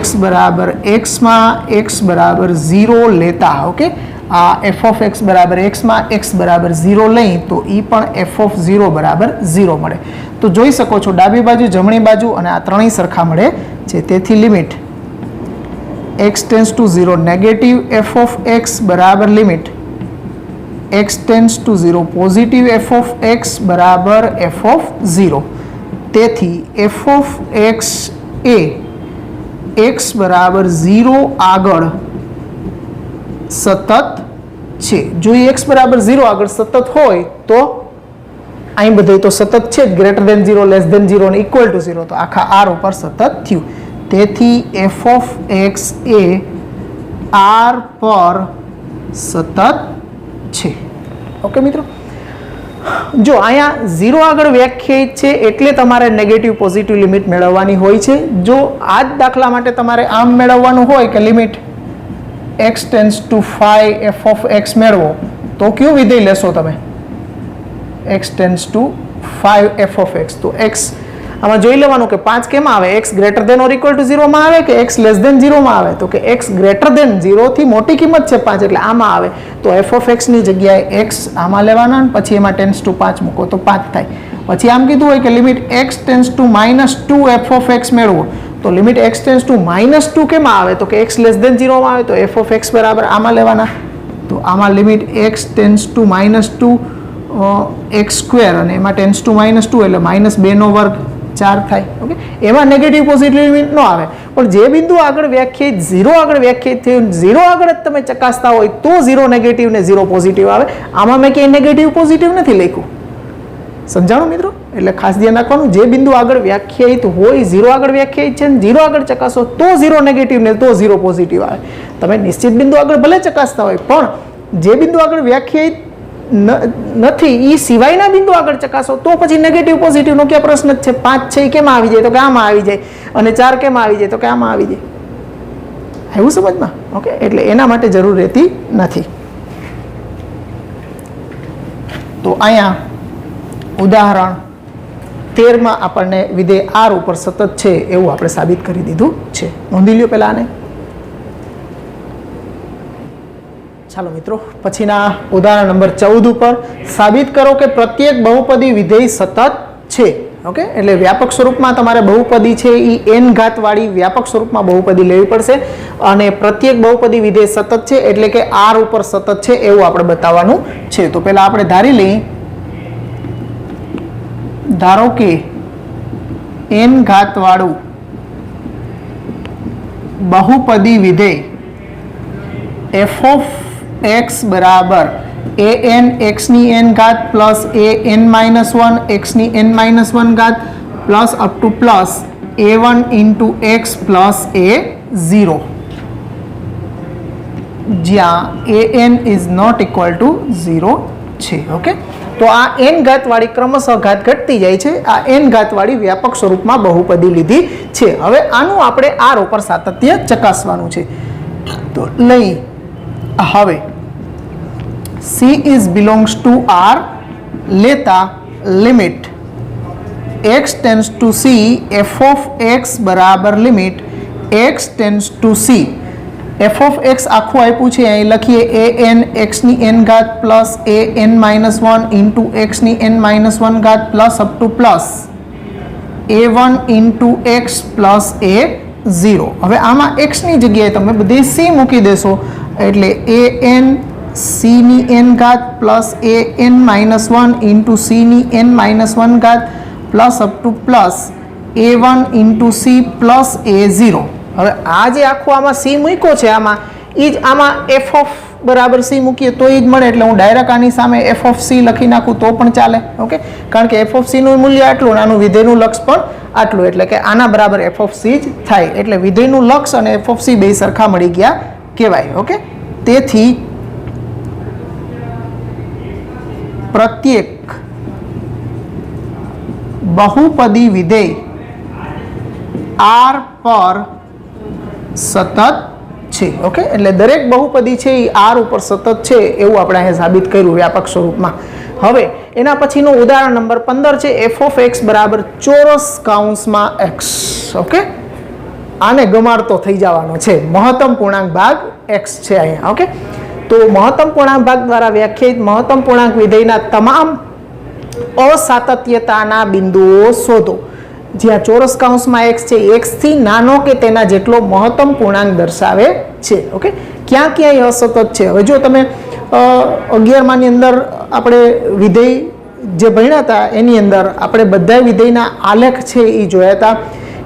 x બરાબર x માં x બરાબર 0 લેતા, ઓકે, આ f of x બરાબર x માં x બરાબર 0 લઈ તો એ પણ f of 0 બરાબર 0 મળે. તો જોઈ શકો છો ડાબી બાજુ જમણી બાજુ અને આ ત્રણેય સરખા મળે છે. તેથી limit x tends to 0 negative f of x બરાબર limit x tends to 0 positive f of x બરાબર f of 0. તેથી f of x A x બરાબર 0 આગળ સતત છે. જો એ x બરાબર 0 આગળ સતત હોય તો અહીં બધે તો સતત છે જ, ગ્રેટર દેન 0 લેસ દેન 0 અને ઇક્વલ ટુ 0, તો આખા r ઉપર સતત થયું. તેથી એફ ઓફ એક્સ એ આર પર સતત છે. ઓકે મિત્રો, જો અહીંયા 0 આગળ વ્યાખ્યાયિત છે એટલે તમારે નેગેટિવ પોઝિટિવ લિમિટ મેળવવાની હોય છે. જો આ જ દાખલા માટે તમારે આમ મેળવવાનું હોય કે limit x tends two 5 F of x મેળવો, તો કયું વિધેય લેશો તમે? x tends two 5 F of x. તો x આમાં જોઈ લેવાનું કે 5 કેમાં આવે? x greater than or equal to 0 માં આવે કે x લેસ દેન 0 માં આવે? તો કે x ગ્રેટર દેન 0 થી મોટી કિંમત છે 5 એટલે આમાં આવે. તો એફ ઓફ એક્સ ની જગ્યાએ x આમાં લેવાના અને પછી એમાં ટેન્ડ્સ ટુ 5 મૂકો તો 5 થાય. પછી આમ કીધું હોય કે limit x tends two -2 F of x મેળવો, તો લિમિટ x ટેન્ડ્સ ટુ -2 કેમાં આવે? તો કે x લેસ દેન 0 માં આવે. તો એફ ઓફ એક્સ બરાબર આમાં લેવાના. તો આમાં limit x tends two -2 x square અને એમાં ટેન્ડ્સ ટુ -2 એટલે -2 નો વર્ગ 4 થાય. ઓકે, એમાં નેગેટિવ પોઝિટિવ લિમિટ ન આવે. પણ જે બિંદુ આગળ વ્યાખ્યાયિત 0 આગળ વ્યાખ્યાયિત થયું 0 આગળ જ તમે ચકાસતા હોય તો 0 નેગેટિવ ને 0 પોઝિટિવ આવે. આમાં મેં ક્યાંય નેગેટિવ પોઝિટિવ નથી લખ્યું. સમજાણું મિત્રો? એટલે ખાસ ધ્યાન રાખવાનું, જે બિંદુ આગળ વ્યાખ્યાયિત હોય 0 આગળ વ્યાખ્યાયિત છે 0 આગળ ચકાસો તો 0 નેગેટિવ ને તો 0 પોઝિટિવ આવે. તમે નિશ્ચિત બિંદુ આગળ ભલે ચકાસતા હોય પણ જે બિંદુ આગળ વ્યાખ્યાયિત નથી એ સિવાયના બિંદુ આગળ ચકાસો તો પછી નેગેટિવ પોઝિટિવ નો ક્યાં પ્રશ્ન જ છે? 5 છે એ કેમાં આવી જાય? તો કે આમાં આવી જાય. અને 4 કેમાં આવી જાય? તો કે આમાં આવી જાય. એવું સમજમાં? ઓકે, એટલે એના માટે જરૂર રહેતી નથી. તો અહીંયા ઉદાહરણ 13 માં આપણને વિધેય આર ઉપર સતત છે એવું આપણે સાબિત કરી દીધું છે. નોંધી લ્યો પહેલા આને. ચાલો મિત્રો, પછીના ઉદાહરણ નંબર 14 ઉપર સાબિત કરો કે પ્રત્યેક બહુપદી વિધેય સતત છે. ઓકે, એટલે વ્યાપક સ્વરૂપમાં તમારે બહુપદી છે એ n ઘાત વાળી વ્યાપક સ્વરૂપમાં બહુપદી લેવી પડશે અને પ્રત્યેક બહુપદી વિધેય સતત છે એટલે કે r ઉપર સતત છે એવું આપણે બતાવવાનું છે. તો પહેલા આપણે ધારી લઈએ, ધારો કે n ઘાત વાળું બહુપદી વિધેય f ઓફ x બરાબર an x ની n ઘાત પ્લસ an-1 x ની n-1 ઘાત plus up to plus a1 into x plus a0, જ્યાં an is not equal to 0 છે. ઓકે, તો આ n ઘાત વાળી ક્રમશઃ ઘાત ઘટતી જાય છે. આ n ઘાત વાળી વ્યાપક સ્વરૂપમાં બહુપદી લીધી છે. હવે આનું આપણે r ઉપર સાતત્ય ચકાસવાનું છે. તો લઈ હવે C is belongs to R લેતા limit x tends to C f of x બરાબર limit x tends to C. f of x આખું આપ્યું છે, અહીં લખીએ an x ની n ઘાત પ્લસ an-1 ઇન્ટુ x ની n-1 ઘાત plus up to plus a1 into x plus a0. હવે આમાં x ની જગ્યાએ તમે બધી c મૂકી દેશો એટલે an c ની n ઘાત પ્લસ an-1 ઇન્ટુ c ની n-1 ઘાત plus up to plus a1 into c plus a0. હવે આ જે આખું આમાં c મૂક્યો છે આમાં એ જ આમાં f ઓફ બરાબર c મૂકીએ તો એ જ મળે. એટલે હું ડાયરેક્ટ આની સામે f ઓફ c લખી નાખું તો પણ ચાલે. ઓકે, કારણ કે f ઓફ c નું મૂલ્ય આટલું, આનું વિધેયનું લક્ષ પણ આટલું, એટલે કે આના બરાબર f ઓફ c જ થાય. એટલે વિધેયનું લક્ષ અને f ઓફ c બે સરખા મળી ગયા કહેવાય. ઓકે, તેથી પ્રત્યેક બહુપદી વિધેય r પર સતત છે. ઓકે, એટલે દરેક બહુપદી છે એ r ઉપર સતત છે એવું આપણે અહીંયા સાબિત કર્યું વ્યાપક સ્વરૂપમાં. હવે એના પછીનું ઉદાહરણ નંબર 15 છે f ઓફ x બરાબર ચોરસ કૌંસમાં x. ઓકે, આને ગમાડતો થઈ જવાનો છે. મહત્તમ પૂર્ણાંક ભાગ x છે અહીંયા. ઓકે, તો મહત્તમ પૂર્ણાંક ભાગ દ્વારા વ્યાખ્યાયિત મહત્તમ પૂર્ણાંક વિધેયના તમામ અસાતત્યતાના બિંદુઓ શોધો જ્યાં ચોરસ કૌંસમાં x છે x થી નાનો કે તેના જેટલો મહત્તમ પૂર્ણાંક દર્શાવે છે. ઓકે, ક્યાં ક્યાંય અસતત છે. હવે જો તમે 11માં ની અંદર આપણે વિધેય જે ભણ્યા હતા એની અંદર આપણે બધા વિધેયના આલેખ છે એ જોયા હતા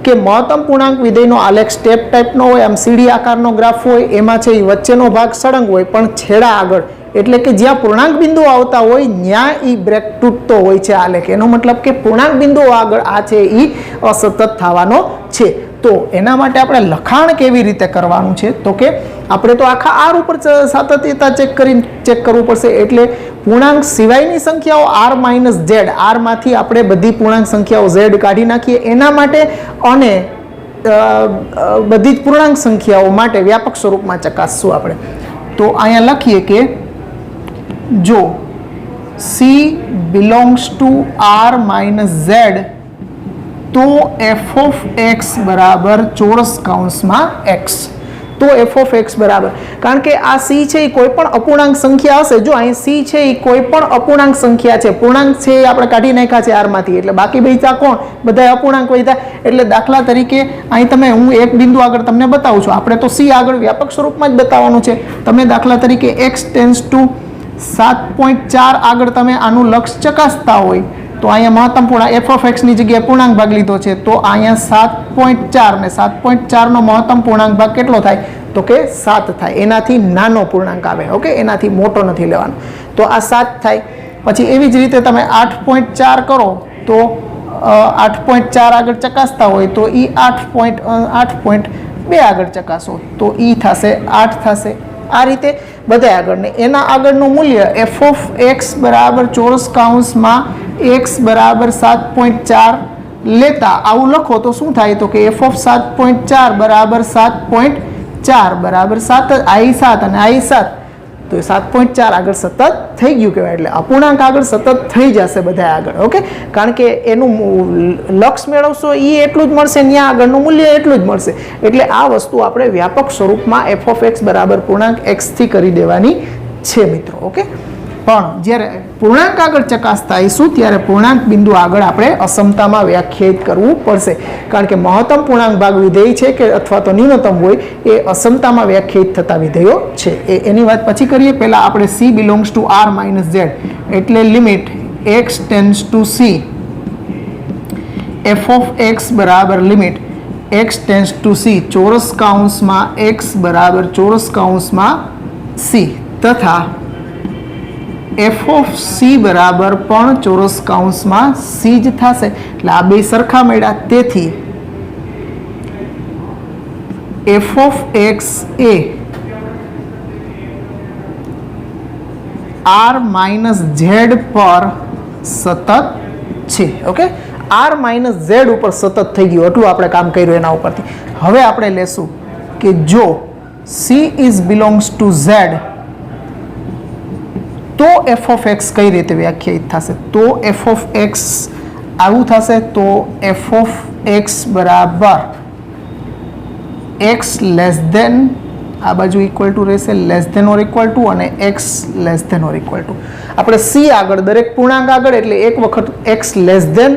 કે મહત્તમ પૂર્ણાંક વિધેયનો આલેખ સ્ટેપ ટાઈપનો હોય, આમ સીડી આકારનો ગ્રાફ હોય, એમાં છે એ વચ્ચેનો ભાગ સળંગ હોય પણ છેડા આગળ, એટલે કે જ્યાં પૂર્ણાંક બિંદુઓ આવતા હોય ત્યાં એ બ્રેક તૂટતો હોય છે આલેખ. એનો મતલબ કે પૂર્ણાંક બિંદુઓ આગળ આ છે એ અસતત થવાનો છે. તો એના માટે આપણે લખાણ કેવી રીતે કરવાનું છે તો કે આપણે તો આખા આર ઉપર સાતત્યતા ચેક કરવું પડશે. એટલે પૂર્ણાંક સિવાયની સંખ્યાઓ આર માઇનસ ઝેડ, આરમાંથી આપણે બધી પૂર્ણાંક સંખ્યાઓ ઝેડ કાઢી નાખીએ એના માટે અને બધી જ પૂર્ણાંક સંખ્યાઓ માટે વ્યાપક સ્વરૂપમાં ચકાસશું આપણે. તો અહીંયા લખીએ કે જો C belongs to R minus Z તો f of x બરાબર ચોરસ કૌંસમાં x. તો f of x બરાબર, કારણ કે આ c છે એ કોઈ પણ અપૂર્ણાંક સંખ્યા હશે. જો અહીં c છે એ કોઈ પણ અપૂર્ણાંક સંખ્યા છે, પૂર્ણાંક છે એ આપણે કાઢી નાખ્યા છે આરમાંથી, એટલે બાકી બચ્યા કોણ? બધા અપૂર્ણાંક વધ્યા. એટલે દાખલા તરીકે અહીં તમે, હું એક બિંદુ આગળ તમને બતાવું છું, આપણે તો c આગળ વ્યાપક સ્વરૂપમાં જ બતાવવાનું છે. તમે દાખલા તરીકે x ટેન્ડ્સ ટુ 7.4 આગળ તમે આનું લક્ષ ચકાસતા હોય તો અહીંયા મહત્તમ પૂર્ણાંક f of x ની જગ્યાએ પૂર્ણાંક ભાગ લીધો છે, તો અહીંયા 7.4 ને 7.4 નો મહત્તમ પૂર્ણાંક ભાગ કેટલો થાય તો કે 7 થાય. એનાથી નાનો પૂર્ણાંક આવે, ઓકે, એનાથી મોટો નથી લેવાનો. તો આ 7 થાય. પછી એવી જ રીતે તમે 8.4 કરો તો 8.4 આગળ ચકાસતા હોય તો એ 8.2 આગળ ચકાસો તો એ થશે 8 થશે. આ રીતે બધા આગળ ને એના આગળનું મૂલ્ય f of x બરાબર ચોરસ કૌંસમાં x બરાબર 7.4 લેતા આવું લખો તો શું થાય તો કે f of 7.4 બરાબર 7.4 બરાબર 7, i 7 અને i 7, તો 7.4 આગળ સતત થઈ ગયું કહેવાય. એટલે અપૂર્ણાંક આગળ સતત થઈ જશે બધા આગળ, ઓકે, કારણ કે એનું લક્ષ મેળવશો એ એટલું જ મળશે, ત્યાં આગળનું મૂલ્ય એટલું જ મળશે. એટલે આ વસ્તુ આપણે વ્યાપક સ્વરૂપમાં f of x બરાબર પૂર્ણાંક x થી કરી દેવાની છે મિત્રો, ઓકે. પણ જ્યારે પૂર્ણાંક આગળ ચકાસતા આવીશું ત્યારે પૂર્ણાંક બિંદુ આગળ આપણે અસમતામાં વ્યાખ્યાયિત કરવું પડશે, કારણ કે મહત્તમ પૂર્ણાંક ભાગ વિધેય છે કે અથવા તો ન્યૂનતમ હોય એ અસમતામાં વ્યાખ્યાયિત થતા વિધેયો છે. એની વાત પછી કરીએ. પહેલા આપણે c belongs to r minus Z એટલે limit x tends to c f of x બરાબર limit x tends to c ચોરસ કૌંસમાં x બરાબર ચોરસ કૌંસમાં c તથા f of c બરાબર પણ ચોરસ કૌંસમાં c જ થશે. એટલે આ બે સરખા મળ્યા, તેથી f of x A r minus Z પર સતત છે, ઓકે. r માઇનસ ઝેડ ઉપર સતત થઈ ગયું, એટલું આપણે કામ કર્યું એના ઉપરથી. હવે આપણે લેશું કે જો c is belongs two z તો f of x કઈ રીતે વ્યાખ્યાયિત થશે તો f of x આવું થશે. તો f of x બરાબર x લેસ ધેન, આ બાજુ ઇક્વલ ટુ રહેશે less than or equal to, અને x less than or equal to. આપણે c આગળ દરેક પૂર્ણાંક આગળ એટલે એક વખત x લેસ ધેન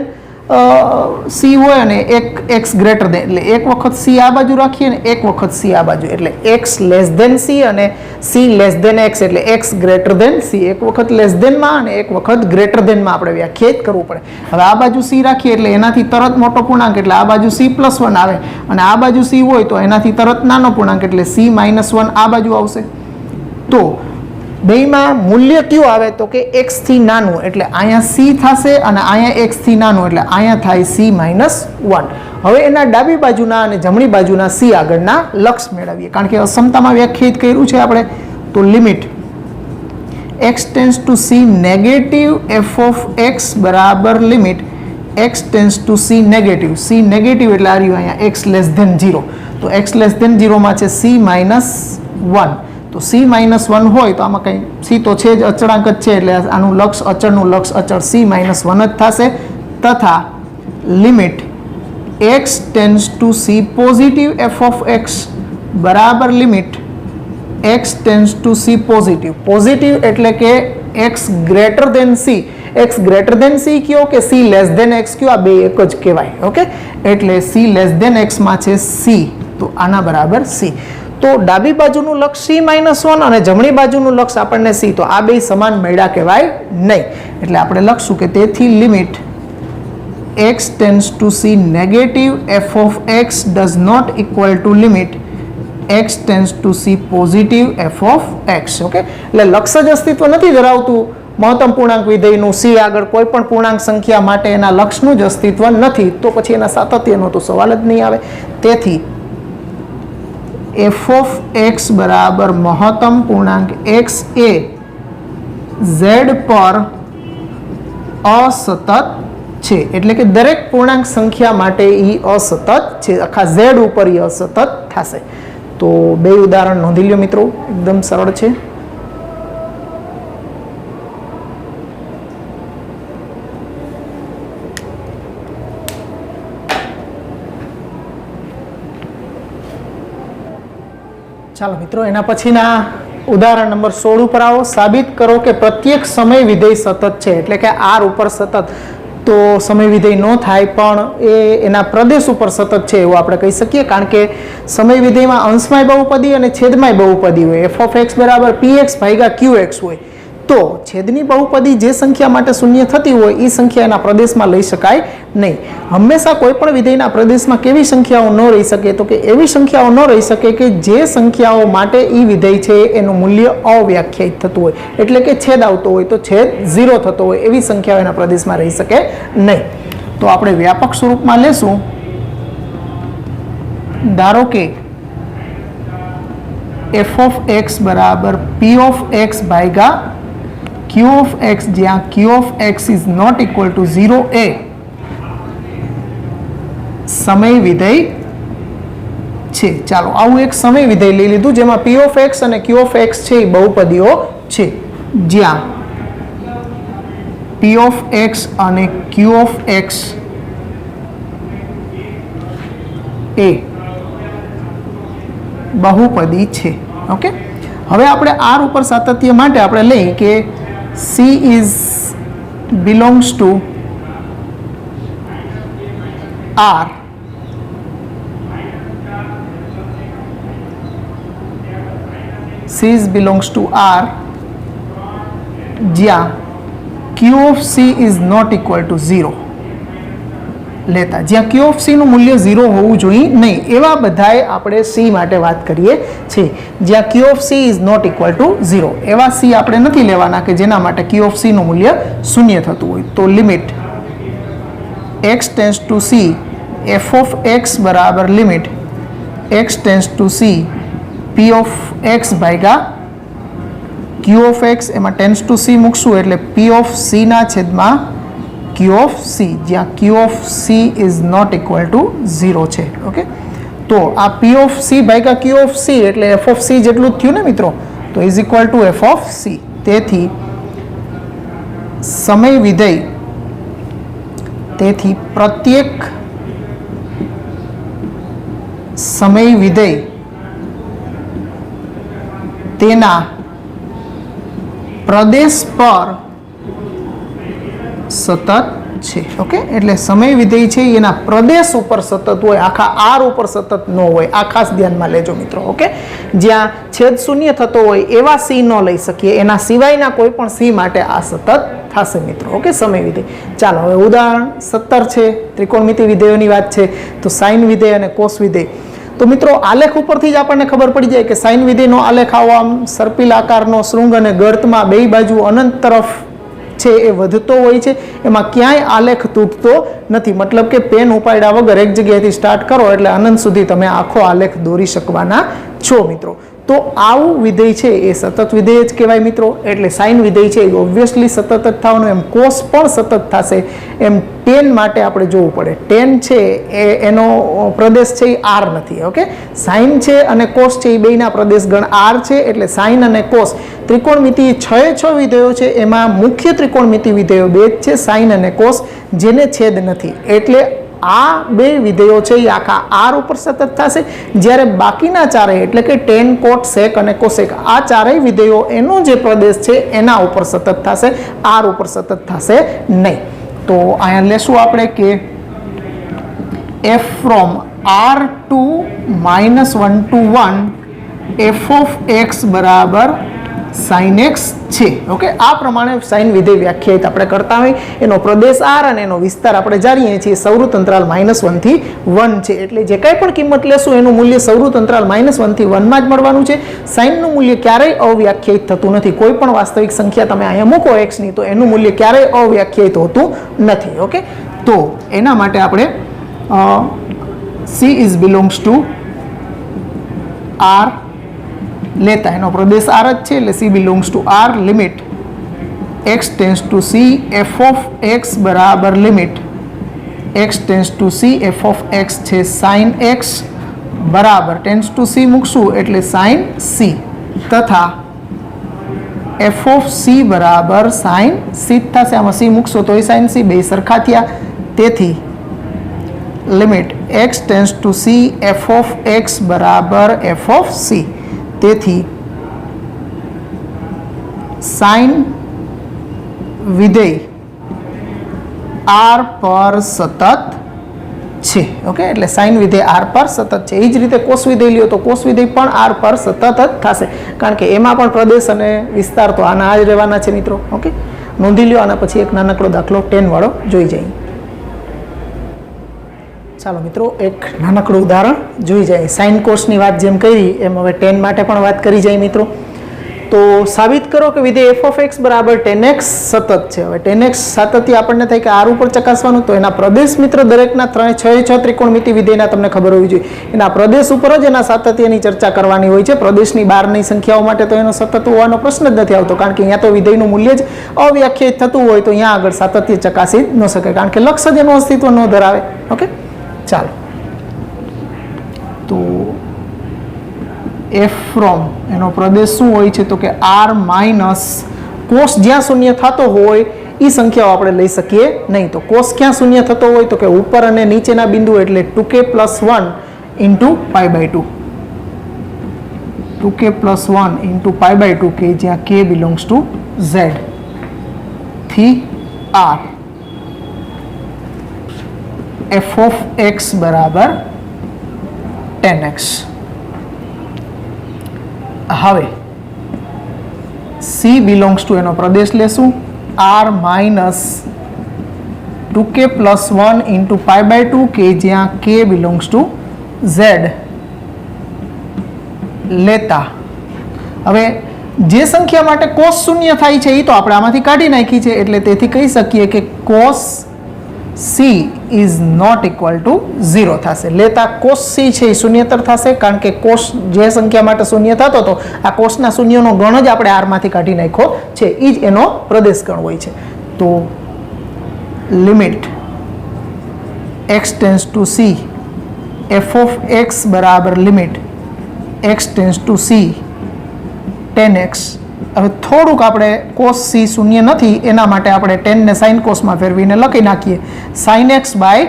c હોય અને એક x ગ્રેટર ધેન, એટલે એક વખત c આ બાજુ રાખીએ ને એક વખત c આ બાજુ, એટલે x લેસ ધેન c અને c લેસ ધેન x, એટલે x ગ્રેટર ધેન c. એક વખત લેસ ધેનમાં અને એક વખત ગ્રેટર ધેનમાં આપણે વ્યાખ્યાયિત કરવું પડે. હવે આ બાજુ c રાખીએ એટલે એનાથી તરત મોટો પૂર્ણાંક, એટલે આ બાજુ c પ્લસ 1 આવે, અને આ બાજુ c હોય તો એનાથી તરત નાનો પૂર્ણાંક એટલે c માઇનસ 1 આ બાજુ આવશે. તો બેયમાં મૂલ્ય કયું આવે તો કે x થી નાનું, એટલે અહીંયા c થશે અને અહીંયા x થી નાનું, એટલે અહીંયા થાય c માઇનસ 1. હવે એના ડાબી બાજુના અને જમણી બાજુના c આગળના લક્ષ મેળવીએ, કારણ કે અસમતામાં વ્યાખ્યાયિત કર્યું છે આપણે. તો limit x tends to c negative f of x બરાબર limit x tends to c negative, c negative એટલે આ રહ્યું અહીંયા x લેસ ધેન 0, તો x લેસ ધેન 0 માં છે c માઇનસ 1. તો c માઇનસ 1 હોય તો આમાં કંઈ c તો છે જ, અચળાંક જ છે, એટલે આનું લક્ષ અચળનું લક્ષ અચળ c માઇનસ 1 જ થશે. તથા limit x tends to c positive f of x બરાબર limit x tends to c positive, positive એટલે કે x greater than c, x greater than c કયો કે c લેસ ધેન x કયો, આ બે એક જ કહેવાય, ઓકે. એટલે c લેસ ધેન x માં છે c, તો આના બરાબર c. તો ડાબી બાજુનું લક્ષ c માઇનસ 1 અને જમણી બાજુનું લક્ષ આપણને c, તો આ બે સમાન મળ્યા કહેવાય નહીં. એટલે આપણે લખશું કે તેથી limit x tends to c negative f of x does not equal to limit x tends to c positive f of x, okay. એટલે લક્ષ જ અસ્તિત્વ નથી ધરાવતું મહત્તમ પૂર્ણાંક વિધેયનું સી આગળ કોઈ પણ પૂર્ણાંક સંખ્યા માટે એના લક્ષનું જ અસ્તિત્વ નથી, તો પછી એના સાતત્યનો તો સવાલ જ નહીં આવે. તેથી એફ ઓફ એક્સ બરાબર મહત્તમ પૂર્ણાંક એક્સ એ ઝેડ પર અસતત છે. એટલે કે દરેક પૂર્ણાંક સંખ્યા માટે એ અસતત છે, આખા ઝેડ ઉપર એ અસતત થશે. તો બે ઉદાહરણ નોંધી લ્યો મિત્રો, એકદમ સરળ છે. ચાલો મિત્રો, એના પછીના ઉદાહરણ નંબર 16 ઉપર આવો. સાબિત કરો કે પ્રત્યેક સમય વિધેય સતત છે. એટલે કે આર ઉપર સતત તો સમય વિધેય ન થાય, પણ એના પ્રદેશ ઉપર સતત છે એવું આપણે કહી શકીએ, કારણ કે સમય વિધેયમાં અંશમાંય બહુપદી અને છેદમાંય બહુપદી હોય. એફ ઓફ એક્સ બરાબર પી એક્સ ભાગ્યા ક્યુ એક્સ હોય, તો છેદની બહુપદી જે સંખ્યા માટે શૂન્ય થતી હોય એ સંખ્યા એના પ્રદેશમાં લઈ શકાય નહીં. હંમેશા કોઈ પણ વિધેયના પ્રદેશમાં કેવી સંખ્યાઓ ન રહી શકે, તો કે એવી સંખ્યાઓ ન રહી શકે કે જે સંખ્યાઓ માટે એ વિધેય છે એનું મૂલ્ય અવ્યાખ્યાયિત થતું હોય, એટલે કે છેદ આવતો હોય તો છેદ 0 થતો હોય, એવી સંખ્યાઓ એના પ્રદેશમાં રહી શકે નહીં. તો આપણે વ્યાપક સ્વરૂપમાં લેશું. ધારો કે એફ ઓફ એક્સ બરાબર પી ઓફ એક્સ ભાગ્યા q of x, જ્યાં q of x is not equal to 0 એ સમય વિધેય છે. ચાલો આવું એક સમય વિધેય લઈ લીધું જેમાં p of x અને q of x છે એ બહુપદીઓ છે, જ્યાં p of x અને q of x એ બહુપદી છે. ઓકે, હવે આપણે r ઉપર સાતત્ય માટે આપણે લઈએ કે C is belongs to R. C is belongs to R, જ્યાં Q of C is not equal to 0 લેતા, જ્યાં Q of C નું મૂલ્ય 0 હોવું જોઈએ નહીં, એવા બધાએ આપણે C માટે વાત કરીએ છીએ. જ્યાં Q of C is not equal to 0 એવા C આપણે નથી લેવાના કે જેના માટે Q of C નું મૂલ્ય શૂન્ય થતું હોય. તો limit x tends to C f of x બરાબર limit x tends to C p of x ભાગ્યા Q of x, એમાં ટેન્સ ટુ C મૂકશું એટલે p of C ના છેદમાં Q of C, જ્યાં Q of C is not equal to 0 છે. Okay, તો આ P of C ભાગ્યા Q of C એટલે F of C જેટલું જ થયું ને મિત્રો, તો is equal to F of C. તેથી સમય વિધેય, તેથી પ્રત્યેક સમય વિધેય તેના પ્રદેશ પર સતત છે. ઓકે, એટલે સમય વિધેય છે એના પ્રદેશ ઉપર સતત હોય, આખા આર ઉપર સતત ન હોય. આ ખાસ ધ્યાનમાં લેજો મિત્રો. ઓકે, જ્યાં છેદ શૂન્ય થતો હોય એવા સી ન લઈ શકીએ, એના સિવાયના કોઈ પણ સી માટે આ સતત થશે મિત્રો. ઓકે, સમય વિધેય. ચાલો હવે ઉદાહરણ 17 છે, ત્રિકોણમિતિ વિધેયોની વાત છે. તો સાઇન વિધેય અને કોસ વિધેય. તો મિત્રો આલેખ ઉપરથી જ આપણને ખબર પડી જાય કે સાઇન વિધેયનો આલેખ આવો આમ સર્પિલ આકારનો શૃંગ અને ગર્તમાં બે બાજુ અનંત તરફ છે એ વધતો હોય છે, એમાં ક્યાંય આલેખ તૂટતો નથી. મતલબ કે પેન ઉપાડ્યા વગર એક જગ્યાએથી સ્ટાર્ટ કરો એટલે અનંત સુધી તમે આખો આલેખ દોરી શકવાના છો મિત્રો. તો આવું વિધેય છે એ સતત વિધેય જ કહેવાય મિત્રો. એટલે સાઇન વિધેય છે એ ઓબ્વિયસલી સતત જ થવાનું, એમ કોસ પણ સતત થશે. એમ ટેન માટે આપણે જોવું પડે. ટેન છે એનો પ્રદેશ છે એ આર નથી. ઓકે, સાઇન છે અને કોસ છે એ બેયના પ્રદેશ ગણ આર છે, એટલે સાઇન અને કોસ ત્રિકોણમિતિ 6 વિધેયો છે, એમાં મુખ્ય ત્રિકોણમિતિ વિધેયો બે જ છે, સાઇન અને કોસ, જેને છેદ નથી. એટલે આ બે વિધેયો છે એ આખા આર ઉપર સતત થશે, જ્યારે બાકીના ચારેય એટલે કે ટેન, કોટ, સેક અને કોસેક આ ચારેય વિધેયો એનો જે પ્રદેશ છે એના ઉપર સતત થશે, આર ઉપર સતત થશે નહીં. તો અહીંયા લેશું આપણે કે f from r to -1 to 1 f of x બરાબર સાઇન એક્સ છે. ઓકે, આ પ્રમાણે સાઇન વિધેય વ્યાખ્યાયિત આપણે કરતા હોય. એનો પ્રદેશ આર અને એનો વિસ્તાર આપણે જાણીએ છીએ સૌરુત અંતરાલ -1 થી 1 છે. એટલે જે કાંઈ પણ કિંમત લેશું એનું મૂલ્ય સૌરુત અંતરાલ -1 થી 1 માં જ મળવાનું છે. સાઇનનું મૂલ્ય ક્યારેય અવ્યાખ્યાયિત થતું નથી. કોઈ પણ વાસ્તવિક સંખ્યા તમે અહીંયા મૂકો x ની તો એનું મૂલ્ય ક્યારેય અવ્યાખ્યાયિત હોતું નથી. ઓકે, તો એના માટે આપણે c is belongs to r લેતા, એનો પ્રદેશ r જ છે એટલે c belongs to r limit x tends to c f of x બરાબર limit x tends to c f of x છે sin x બરાબર ટેન્સ ટુ c મૂકશું એટલે sin c તથા f of c બરાબર sin c થશે. આમાં c મૂકશો તો sin c બે સરખા થયા. તેથી limit x tends to c f of x બરાબર f of c. તેથી સાઇન વિધેય r પર સતત છે. ઓકે, એટલે સાઇન વિધેય r પર સતત છે. એ જ રીતે કોસ વિધેય લ્યો તો કોસ વિધેય પણ r પર સતત જ થશે, કારણ કે એમાં પણ પ્રદેશ અને વિસ્તાર તો આના જ રહેવાના છે મિત્રો. ઓકે, નોંધી લ્યો. આના પછી એક નાનકડો દાખલો 10 વાળો જોઈ જાય. ચાલો મિત્રો, એક નાનકડું ઉદાહરણ જોઈ જાય. સાઇન કોસની વાત જેમ કરી એમ હવે 10 માટે પણ વાત કરી જાય મિત્રો. તો સાબિત કરો કે વિધેય f of x બરાબર 10x સતત છે. હવે 10x સાતત્ય આપણને થાય કે r ઉપર ચકાસવાનું, તો એના પ્રદેશ મિત્રો દરેકના 6 ત્રિકોણમિતિ વિધેયના તમને ખબર હોવી જોઈએ. એના પ્રદેશ ઉપર જ એના સાતત્યની ચર્ચા કરવાની હોય છે. પ્રદેશની બહારની સંખ્યાઓ માટે તો એનો સતત હોવાનો પ્રશ્ન જ નથી આવતો, કારણ કે અહીંયા તો વિધેયનું મૂલ્ય જ અવ્યાખ્યાયિત થતું હોય તો અહીંયા આગળ સાતત્ય ચકાસી ન શકે, કારણ કે લક્ષ જ એનું અસ્તિત્વ ન ધરાવે. ઓકે, ચાલો. તો એફ ફ્રોમ એનો પ્રદેશ શું હોય છે તો કે r માઇનસ કોસ જ્યાં શૂન્ય થતો હોય એ સંખ્યાઓ આપણે લઈ શકીએ નહીં. તો કોસ ક્યાં શૂન્ય થતો હોય તો કે ઉપર અને નીચેના બિંદુ, એટલે 2k + 1 ઇન્ટુ π/2 2k + 1 ઇન્ટુ π/2 કે જ્યાં k બિલોંગ્સ ટુ z થી r f of x બરાબર 10x. હવે c બિલોંગ્સ ટુ એનો પ્રદેશ લેશું r માઇનસ 2k + 1 ઇન્ટુ π/2 કે જ્યાં k બિલોંગ્સ ટુ z લેતા. હવે જે સંખ્યા માટે કોસ શૂન્ય થાય છે એ તો આપણે આમાંથી કાઢી નાખી છે, એટલે તેથી કહી શકીએ કે cos c is not equal to 0 થશે. લેતા કોસ c છે એ શૂન્યતર થશે, કારણ કે કોસ જે સંખ્યા માટે શૂન્ય થતો હતો આ કોસના શૂન્યનો ગણ જ આપણે r માંથી કાઢી નાખ્યો છે, એ જ એનો પ્રદેશ ગણ હોય છે. તો limit x tends to c f of x બરાબર limit x tends to c 10x. હવે થોડુંક આપણે કોસ c શૂન્ય નથી એના માટે આપણે 10 ને સાઇન કોસમાં ફેરવીને લખી નાખીએ sin x by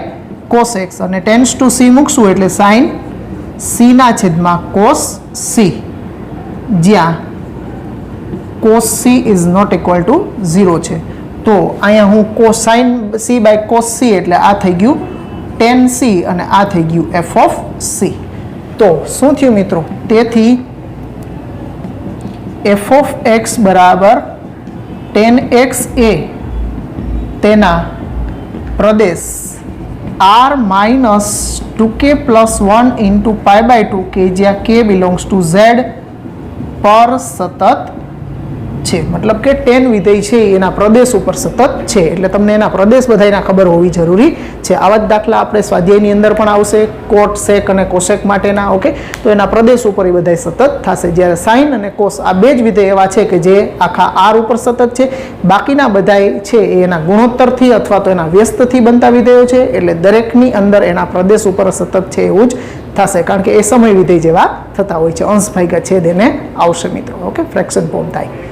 cos x, અને ટેન્સ ટુ c મૂકશું એટલે sin c ના છેદમાં cos c, જ્યાં cos c is not equal to 0 છે. તો અહીંયા હું sin c by cos c એટલે આ થઈ ગયું tan c અને આ થઈ ગયું f of c. તો શું થયું મિત્રો? તેથી f of x બરાબર 10x એ તેના પ્રદેશ r માઇનસ 2k + 1 ઇન્ટુ π/2 કે જ્યાં k બિલોંગ્સ ટુ z પર સતત છે. મતલબ કે 10 વિધેય છે એના પ્રદેશ ઉપર સતત છે, એટલે તમને એના પ્રદેશ બધાયના ખબર હોવી જરૂરી છે. આવા જ દાખલા આપણે સ્વાધ્યાયની અંદર પણ આવશે, કોટ સેક અને કોસેક માટેના. ઓકે, તો એના પ્રદેશ ઉપર એ બધાય સતત થશે. જ્યારે સાઇન અને કોસ આ બે જ વિધેય એવા છે કે જે આખા r ઉપર સતત છે, બાકીના બધાય છે એ એના ગુણોત્તરથી અથવા તો એના વ્યસ્તથી બનતા વિધેયો છે, એટલે દરેકની અંદર એના પ્રદેશ ઉપર સતત છે એવું જ થશે, કારણ કે એ સમય વિધેય જેવા થતા હોય છે. અંશ ભાગ્યા છેદ એને આવશે મિત્રો. ઓકે, ફ્રેક્શન ફોર્મ થાય.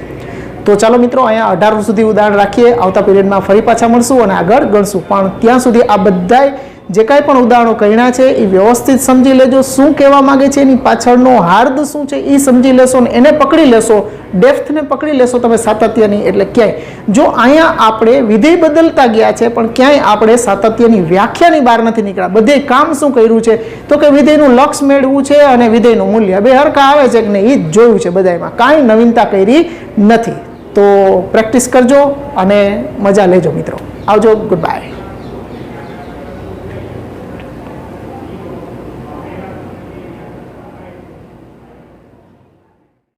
તો ચાલો મિત્રો, અહીંયા 18 સુધી ઉદાહરણ રાખીએ. આવતા પીરિયડમાં ફરી પાછા મળશું અને આગળ ગણશું, પણ ત્યાં સુધી આ બધાય જે કાંઈ પણ ઉદાહરણો કહ્યા છે એ વ્યવસ્થિત સમજી લેજો, શું કહેવા માગે છે એની પાછળનો હાર્દ શું છે એ સમજી લેશો ને એને પકડી લેશો, ડેપ્થને પકડી લેશો તમે સાતત્યની, એટલે ક્યાંય જો અહીંયા આપણે વિધેય બદલતા ગયા છે પણ ક્યાંય આપણે સાતત્યની વ્યાખ્યાની બહાર નથી નીકળ્યા. બધે કામ શું કર્યું છે તો કે વિધેયનું લક્ષ મેળવવું છે અને વિધેયનું મૂલ્ય બે હરખા આવે છે કે નહીં એ જ જોયું છે, બધામાં કાંઈ નવીનતા કરી નથી. તો પ્રેક્ટિસ કરજો અને મજા લેજો મિત્રો. આવજો, ગુડ બાય.